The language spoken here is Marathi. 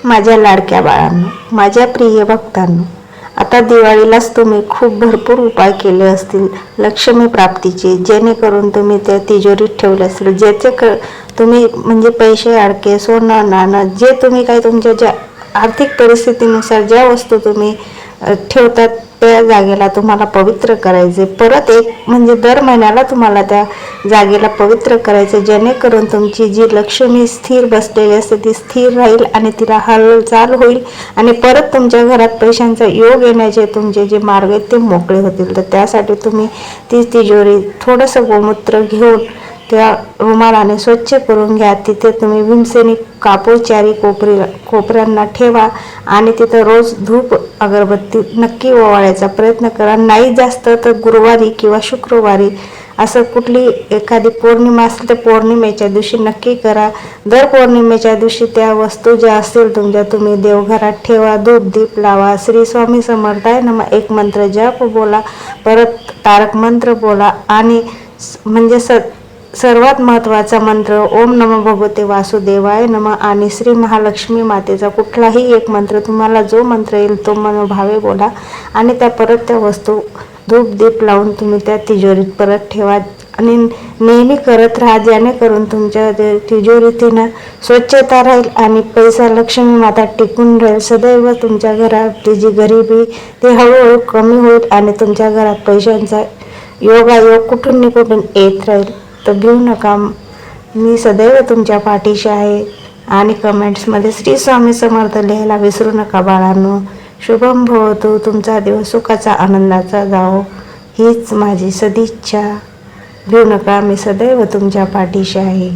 माझ्या लाडक्या बाळांनो, माझ्या प्रिय भक्तांनो, आता दिवाळीलाच तुम्ही खूप भरपूर उपाय केले असतील लक्ष्मी प्राप्तीचे, जेणेकरून तुम्ही त्या तिजोरीत ठेवले असतील, तुम्ही म्हणजे पैसे अडके, सोनं नाणं, जे तुम्ही काय तुमच्या ज्या आर्थिक परिस्थितीनुसार ज्या वस्तू तुम्ही ठेवतात त्या जागेला तुम्हाला पवित्र करायचे. परत एक म्हणजे दर महिन्याला तुम्हाला त्या जागेला पवित्र करायचं, जेणेकरून तुमची जी लक्ष्मी स्थिर बसलेली असते ती स्थिर राहील आणि तिला हालचाल होईल आणि परत तुमच्या घरात पैशांचा योग येण्याचे तुमचे जे मार्ग आहेत ते मोकळे होतील. तर त्यासाठी तुम्ही ती तिजोरी थोडंसं गोमूत्र घेऊन त्या रुमालाने स्वच्छ करून घ्या. तिथे तुम्ही भीमसेनी कापूर चारी कोपऱ्यांना ठेवा आणि तिथं रोज धूप अगरबत्ती नक्की ओवाळायचा प्रयत्न करा. नाही जास्त तर गुरुवारी किंवा शुक्रवारी असं कुठली एखादी पौर्णिमा असेल तर पौर्णिमेच्या दिवशी नक्की करा. दर पौर्णिमेच्या दिवशी त्या वस्तू ज्या असतील तुमच्या तुम्ही देवघरात ठेवा, धूप दीप लावा, श्री स्वामी समर्थाय नमः एक मंत्र जप बोला, परत तारक मंत्र बोला आणि म्हणजे सर्वात महत्त्वाचा मंत्र ओम नमो भगवते वासुदेवाय नमः आणि श्री महालक्ष्मी मातेचा कुठलाही एक मंत्र, तुम्हाला जो मंत्र येईल तो मनोभावे बोला आणि त्या वस्तू धूप दीप लावून तुम्ही त्या तिजोरीत परत ठेवा आणि नेहमी करत राहा, जेणेकरून तुमच्या तिजोरीतीनं स्वच्छता राहील आणि पैसा लक्ष्मी माता टिकून राहील. सदैव तुमच्या घरात जी गरिबी ती हळूहळू कमी होईल आणि तुमच्या घरात पैशांचा योगायोग कुठून न कुठून येत राहील. तर भिऊ नका, मी सदैव तुमच्या पाठीशी आहे. आणि कमेंट्समध्ये श्री स्वामी समर्थ लिहायला विसरू नका बाळांनो. शुभम भवतु, तुमचा दिवस सुखाचा आनंदाचा जाओ हीच माझी सदिच्छा. भिऊ नका, मी सदैव तुमच्या पाठीशी आहे.